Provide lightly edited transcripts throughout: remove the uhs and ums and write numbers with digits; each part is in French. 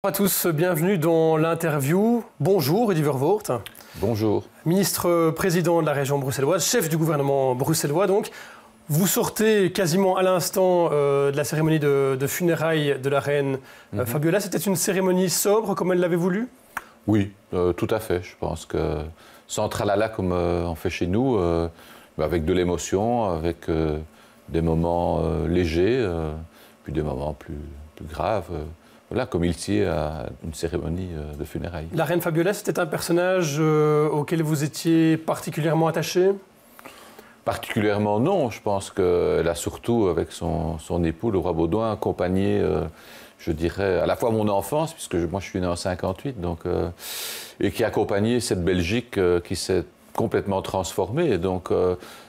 Bonjour à tous, bienvenue dans l'interview. Bonjour Rudy Vervoort. Bonjour. Ministre-président de la région bruxelloise, chef du gouvernement bruxellois donc. Vous sortez quasiment à l'instant de la cérémonie de funérailles de la reine Fabiola. C'était une cérémonie sobre comme elle l'avait voulu? Oui, tout à fait. Je pense que sans tralala comme on fait chez nous, avec de l'émotion, avec des moments légers, puis des moments plus graves. Voilà, comme il tient à une cérémonie de funérailles. La reine Fabiola, c'était un personnage auquel vous étiez particulièrement attaché? Particulièrement non. Je pense qu'elle a surtout, avec son époux, le roi Baudouin, accompagné, je dirais, à la fois mon enfance, puisque moi je suis né en 58, donc, et qui a accompagné cette Belgique qui s'est complètement transformée. Et donc,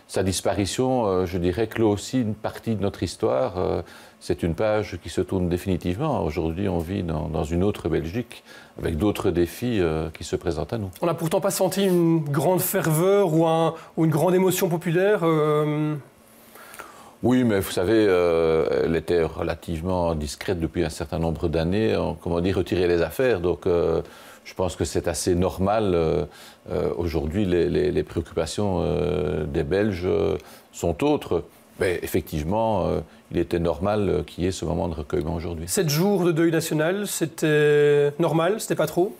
sa disparition, je dirais, clôt aussi une partie de notre histoire. C'est une page qui se tourne définitivement. Aujourd'hui, on vit dans une autre Belgique, avec d'autres défis qui se présentent à nous. On n'a pourtant pas senti une grande ferveur ou une grande émotion populaire Oui, mais vous savez, elle était relativement discrète depuis un certain nombre d'années. Comment dire, retirer les affaires. Donc, je pense que c'est assez normal. Aujourd'hui, les préoccupations des Belges sont autres. Mais effectivement, il était normal qu'il y ait ce moment de recueillement aujourd'hui. 7 jours de deuil national, c'était normal? C'était pas trop?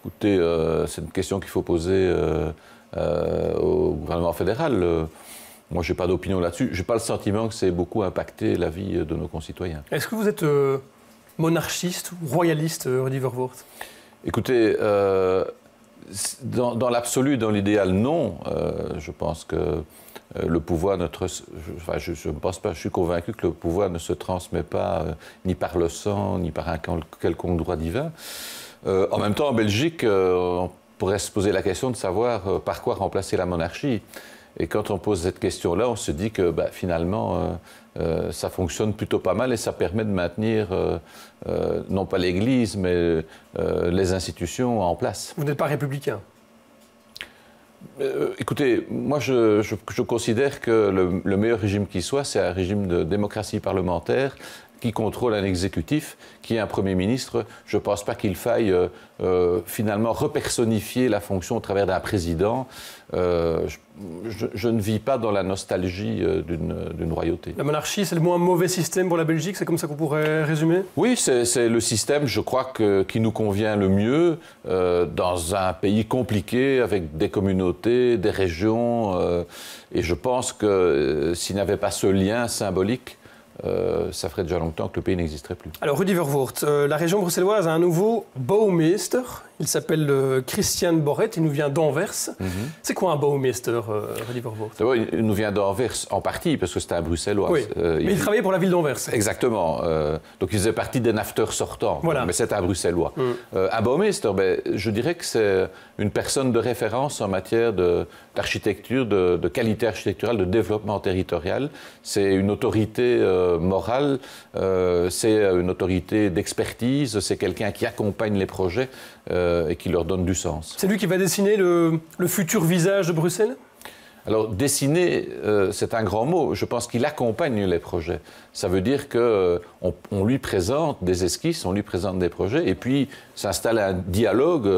Écoutez, c'est une question qu'il faut poser au gouvernement fédéral. Moi, je n'ai pas d'opinion là-dessus. Je n'ai pas le sentiment que c'est beaucoup impacté la vie de nos concitoyens. Est-ce que vous êtes monarchiste ou royaliste, Rudy Vervoort? Écoutez, dans l'absolu, dans l'idéal, non. Je pense que le pouvoir, je ne pense pas, je suis convaincu que le pouvoir ne se transmet pas ni par le sang, ni par un quelconque droit divin. En même temps, en Belgique, on pourrait se poser la question de savoir par quoi remplacer la monarchie. Et quand on pose cette question-là, on se dit que finalement, ça fonctionne plutôt pas mal et ça permet de maintenir, non pas l'Église, mais les institutions en place. Vous n'êtes pas républicain? Écoutez, moi je considère que le meilleur régime qui soit, c'est un régime de démocratie parlementaire qui contrôle un exécutif, qui est un Premier ministre. Je ne pense pas qu'il faille finalement repersonnifier la fonction au travers d'un président. Je ne vis pas dans la nostalgie d'une royauté. La monarchie, c'est le moins mauvais système pour la Belgique, c'est comme ça qu'on pourrait résumer? Oui, c'est le système, je crois, qui nous convient le mieux dans un pays compliqué, avec des communautés, des régions. Et je pense que s'il n'y avait pas ce lien symbolique, ça ferait déjà longtemps que le pays n'existerait plus. Alors, Rudy Vervoort, la région bruxelloise a un nouveau bouwmeester. Il s'appelle Christian Borret, il nous vient d'Anvers. C'est quoi un bouwmeester, Rudy Vervoort? D'abord, il nous vient d'Anvers en partie, parce que c'est un Bruxellois. Oui, mais il travaillait pour la ville d'Anvers. Exactement. Donc, il faisait partie des nafteurs sortants. Voilà. Mais c'est un Bruxellois. Un bouwmeester, je dirais que c'est une personne de référence en matière d'architecture, de qualité architecturale, de développement territorial. C'est une autorité morale, c'est une autorité d'expertise, c'est quelqu'un qui accompagne les projets et qui leur donne du sens. C'est lui qui va dessiner le futur visage de Bruxelles? Alors, dessiner, c'est un grand mot. Je pense qu'il accompagne les projets. Ça veut dire qu'on lui présente des esquisses, on lui présente des projets, et puis s'installe un dialogue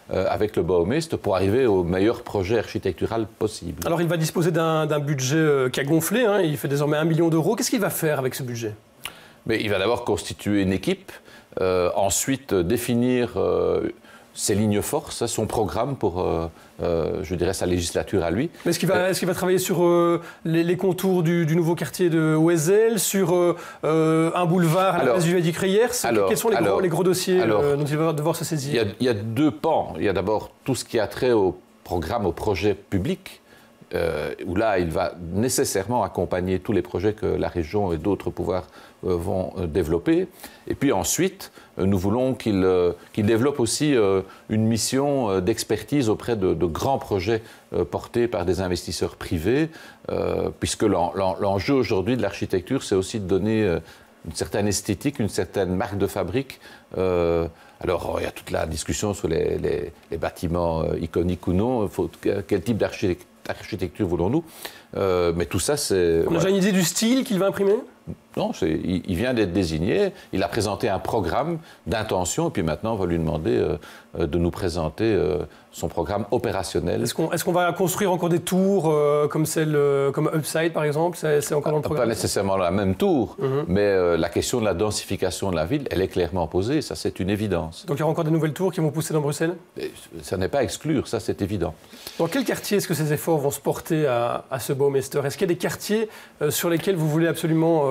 avec le bouwmeester pour arriver au meilleur projet architectural possible. Alors, il va disposer d'un budget qui a gonflé, hein, il fait désormais 1 million d'euros. Qu'est-ce qu'il va faire avec ce budget? Mais il va d'abord constituer une équipe, ensuite définir ses lignes forces, son programme pour, je dirais, sa législature à lui. Mais est-ce qu'il va travailler sur les contours du nouveau quartier de Wesel, sur un boulevard à la place du Viaduc Reyers? Quels sont les gros dossiers dont il va devoir se saisir? Il y a deux pans. Il y a d'abord tout ce qui a trait au programme, au projet public, où là, il va nécessairement accompagner tous les projets que la région et d'autres pouvoirs vont développer. Et puis ensuite, nous voulons qu'il développe aussi une mission d'expertise auprès de grands projets portés par des investisseurs privés, puisque l'enjeu aujourd'hui de l'architecture, c'est aussi de donner une certaine esthétique, une certaine marque de fabrique. Alors, il y a toute la discussion sur les bâtiments iconiques ou non. Quel type d'architecture voulons-nous? Mais tout ça, c'est... On a déjà une idée du style qu'il va imprimer? Non, il vient d'être désigné, il a présenté un programme d'intention, et puis maintenant, on va lui demander de nous présenter son programme opérationnel. Est-ce qu'on va construire encore des tours comme Upside, par exemple? C'est encore dans le programme? Pas nécessairement la même tour, mais la question de la densification de la ville, elle est clairement posée, ça c'est une évidence. Donc il y aura encore des nouvelles tours qui vont pousser dans Bruxelles? Ça n'est pas à exclure, ça c'est évident. Dans quel quartier est-ce que ces efforts vont se porter à ce Baumeister? Est-ce qu'il y a des quartiers sur lesquels vous voulez absolument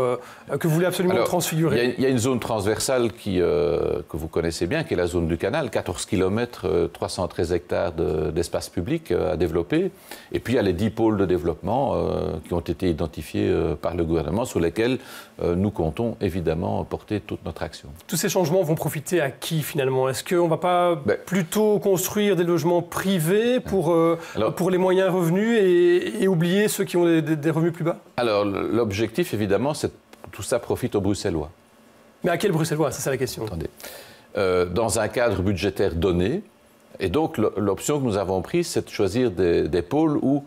transfigurer? Il y a une zone transversale que vous connaissez bien, qui est la zone du canal, 14 km, 313 hectares d'espace public à développer. Et puis il y a les 10 pôles de développement qui ont été identifiés par le gouvernement, sur lesquels nous comptons évidemment porter toute notre action. Tous ces changements vont profiter à qui finalement? Est-ce qu'on ne va pas plutôt construire des logements privés pour les moyens revenus et oublier ceux qui ont des revenus plus bas? Alors l'objectif évidemment, c'est que tout ça profite aux Bruxellois. Mais à quel Bruxellois? C'est ça la question. Attendez. Dans un cadre budgétaire donné. Et donc l'option que nous avons prise, c'est de choisir des pôles où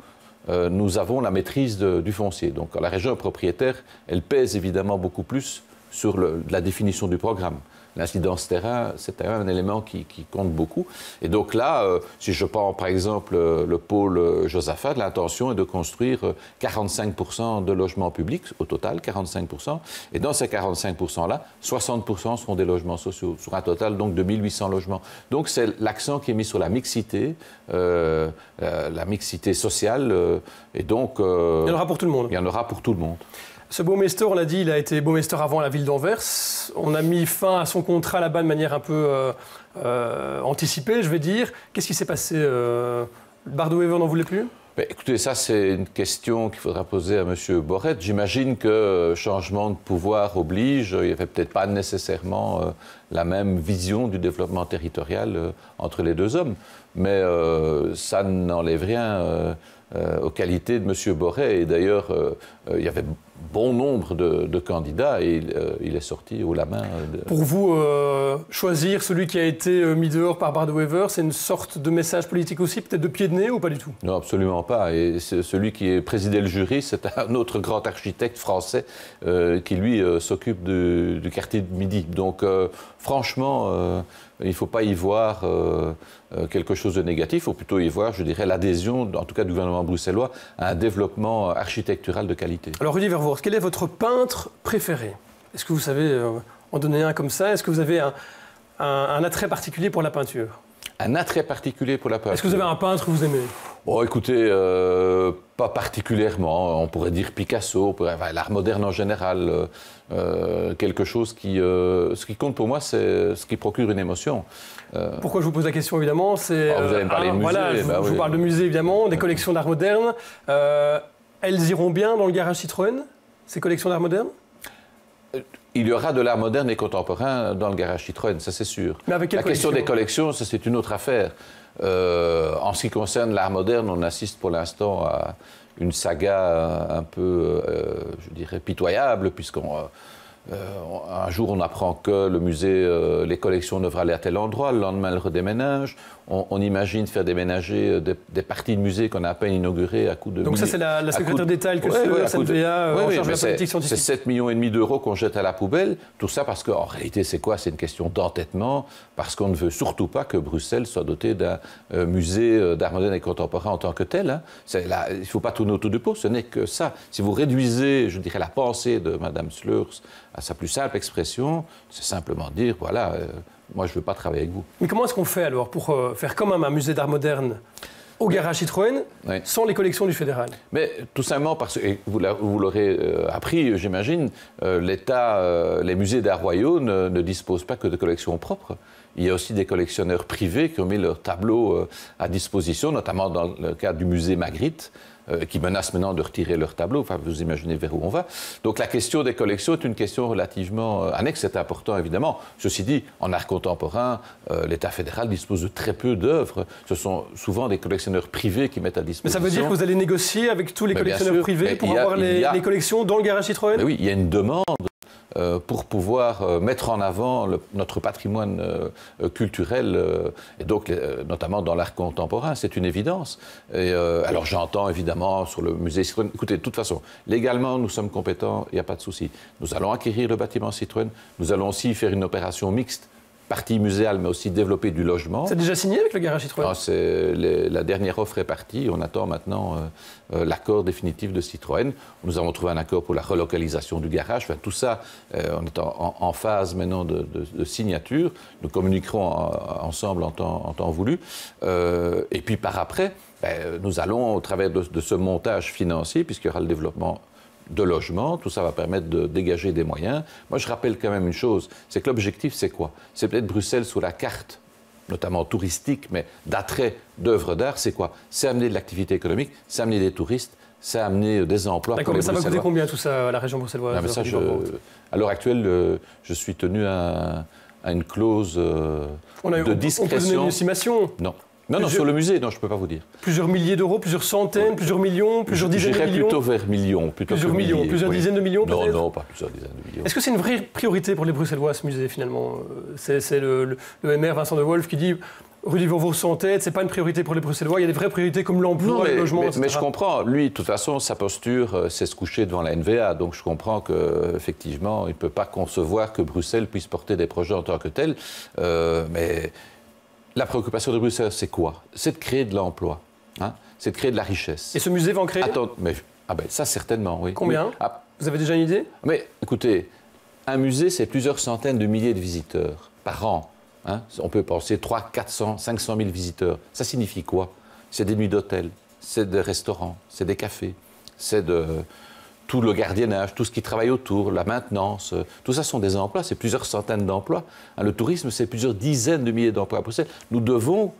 nous avons la maîtrise du foncier. Donc la région propriétaire, elle pèse évidemment beaucoup plus sur la définition du programme. L'incidence terrain, c'est un élément qui compte beaucoup. Et donc là, si je prends par exemple le pôle Josaphat, l'intention est de construire 45% de logements publics, au total 45%. Et dans ces 45%-là, 60% seront des logements sociaux, sur un total donc de 1800 logements. Donc c'est l'accent qui est mis sur la mixité sociale. Et donc, il y en aura pour tout le monde. Il y en aura pour tout le monde. Ce Baumeister, on l'a dit, il a été Baumeister avant la ville d'Anvers. On a mis fin à son contrat là-bas de manière un peu anticipée, je vais dire. Qu'est-ce qui s'est passé? Bart De Wever n'en voulait plus? Écoutez, ça c'est une question qu'il faudra poser à M. Borret. J'imagine que changement de pouvoir oblige, il n'y avait peut-être pas nécessairement la même vision du développement territorial entre les deux hommes. Mais ça n'enlève rien aux qualités de M. Borret. Et d'ailleurs, il y avait bon nombre de candidats et il est sorti haut la main. Pour vous, choisir celui qui a été mis dehors par Bart De Wever, c'est une sorte de message politique aussi, peut-être de pied de nez ou pas du tout? Non, absolument pas. Et celui qui présidait le jury, c'est un autre grand architecte français qui, lui, s'occupe du quartier de Midi. Donc, franchement, il ne faut pas y voir quelque chose de négatif, il faut plutôt y voir, je dirais, l'adhésion, en tout cas du gouvernement bruxellois, à un développement architectural de qualité. Alors, Rudy Vervoorst, quel est votre peintre préféré? Est-ce que vous savez en donner un comme ça? Est-ce que vous avez un attrait particulier pour la peinture? Un attrait particulier pour la peinture? Est-ce que vous avez un peintre que vous aimez? Oh, écoutez, pas particulièrement. On pourrait dire Picasso, l'art moderne en général. Quelque chose qui... ce qui compte pour moi, c'est ce qui procure une émotion. Pourquoi je vous pose la question, évidemment, c'est... vous allez me parler de musée. Voilà, je vous parle de musée, évidemment, des collections d'art moderne. Elles iront bien dans le garage Citroën, ces collections d'art moderne? Il y aura de l'art moderne et contemporain dans le garage Citroën, ça c'est sûr. Mais avec quelle question des collections, ça c'est une autre affaire. En ce qui concerne l'art moderne, on assiste pour l'instant à une saga un peu, je dirais, pitoyable, un jour, on apprend que le musée, les collections devraient aller à tel endroit, le lendemain, elles redéménagent. On imagine faire déménager des parties de musées qu'on a à peine inaugurées à coût de... Donc ça, c'est la secrétaire d'État, elle, SNVA, en charge de la politique scientifique. C'est 7,5 millions d'euros qu'on jette à la poubelle. Tout ça parce qu'en réalité, c'est quoi? C'est une question d'entêtement, parce qu'on ne veut surtout pas que Bruxelles soit dotée d'un musée d'art moderne et contemporain en tant que tel. Hein. Il ne faut pas tourner autour du pot, ce n'est que ça. Si vous réduisez, je dirais, la pensée de Mme Sleurs à sa plus simple expression, c'est simplement dire, voilà, moi je ne veux pas travailler avec vous. Mais comment est-ce qu'on fait alors pour faire quand même un musée d'art moderne au garage Citroën, sans les collections du fédéral? Mais tout simplement parce que, vous l'aurez appris, j'imagine, l'État, les musées d'art royaux ne disposent pas que de collections propres. Il y a aussi des collectionneurs privés qui ont mis leurs tableaux à disposition, notamment dans le cadre du musée Magritte, qui menacent maintenant de retirer leurs tableaux. Enfin, vous imaginez vers où on va. Donc la question des collections est une question relativement annexe. C'est important, évidemment. Ceci dit, en art contemporain, l'État fédéral dispose de très peu d'œuvres. Ce sont souvent des collectionneurs privés qui mettent à disposition. Mais ça veut dire que vous allez négocier avec tous les collectionneurs privés pour avoir les collections dans le garage Citroën? Oui, il y a une demande pour pouvoir mettre en avant notre patrimoine culturel, et donc notamment dans l'art contemporain, c'est une évidence. Et, alors j'entends évidemment sur le musée Citroën, écoutez, de toute façon, légalement nous sommes compétents, il n'y a pas de souci. Nous allons acquérir le bâtiment Citroën, nous allons aussi faire une opération mixte, partie muséale, mais aussi développer du logement. C'est déjà signé avec le garage Citroën? La dernière offre est partie. On attend maintenant l'accord définitif de Citroën. Nous avons trouvé un accord pour la relocalisation du garage. Enfin, tout ça, on est en phase maintenant de signature. Nous communiquerons ensemble en temps voulu. Et puis par après, nous allons, au travers de ce montage financier, puisqu'il y aura le développement de logement, tout ça va permettre de dégager des moyens. Moi, je rappelle quand même une chose, c'est que l'objectif, c'est quoi? C'est peut-être Bruxelles sur la carte, notamment touristique, mais d'attrait d'œuvres d'art, c'est quoi? C'est amener de l'activité économique, c'est amener des touristes, c'est amener des emplois. D'accord, mais ça va coûter combien tout ça à la région bruxelloise? À l'heure actuelle, je suis tenu à une clause de discrétion. On peut donner une estimation? Non. Non, sur le musée, non, je ne peux pas vous dire. Plusieurs milliers d'euros, plusieurs centaines, plusieurs millions, plusieurs dizaines de millions? J'irais plutôt vers millions. Plusieurs dizaines de millions peut-être? Non, pas plusieurs dizaines de millions. Est-ce que c'est une vraie priorité pour les Bruxellois, ce musée, finalement? C'est le MR Vincent de Wolf qui dit rue du Vorvour sans tête, c'est pas une priorité pour les Bruxellois, il y a des vraies priorités comme l'emploi, le logement, etc. Mais je comprends. Lui, de toute façon, sa posture, c'est se coucher devant la NVA. Donc je comprends qu'effectivement, il ne peut pas concevoir que Bruxelles puisse porter des projets en tant que tel. Mais la préoccupation de Bruxelles, c'est quoi? C'est de créer de l'emploi. Hein, c'est de créer de la richesse. Et ce musée va en créer? Attends, ça certainement, oui. Combien? Vous avez déjà une idée? Mais écoutez, un musée, c'est plusieurs centaines de milliers de visiteurs par an. Hein, on peut penser 300, 400, 500 000 visiteurs. Ça signifie quoi? C'est des nuits d'hôtel, c'est des restaurants, c'est des cafés, c'est tout le gardiennage, tout ce qui travaille autour, la maintenance. Tout ça sont des emplois, c'est plusieurs centaines d'emplois. Hein, le tourisme, c'est plusieurs dizaines de milliers d'emplois à Bruxelles. Nous devons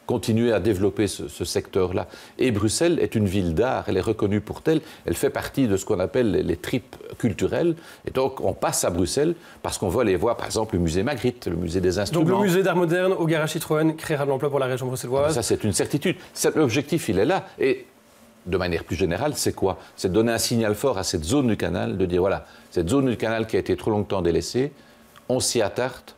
continuer à développer ce secteur-là. Et Bruxelles est une ville d'art, elle est reconnue pour telle, elle fait partie de ce qu'on appelle les tripes culturelles. Et donc, on passe à Bruxelles parce qu'on veut aller voir, par exemple, le musée Magritte, le musée des instruments. Donc, le musée d'art moderne au garage Citroën créera de l'emploi pour la région bruxelloise? Ça, c'est une certitude. L'objectif, il est là. Et de manière plus générale, c'est quoi? C'est de donner un signal fort à cette zone du canal, de dire, voilà, cette zone du canal qui a été trop longtemps délaissée, on s'y attarde,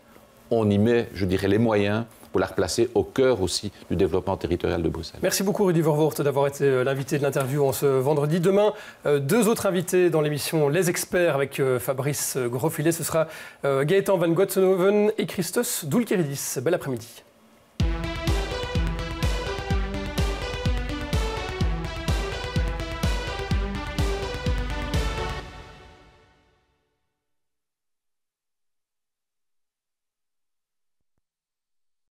on y met, je dirais, les moyens pour la replacer au cœur aussi du développement territorial de Bruxelles. Merci beaucoup Rudy Vervoort d'avoir été l'invité de l'interview en ce vendredi. Demain, deux autres invités dans l'émission Les Experts avec Fabrice Grosfilet. Ce sera Gaëtan Van Gotsenhoven et Christos Doulkeridis. Bel après-midi.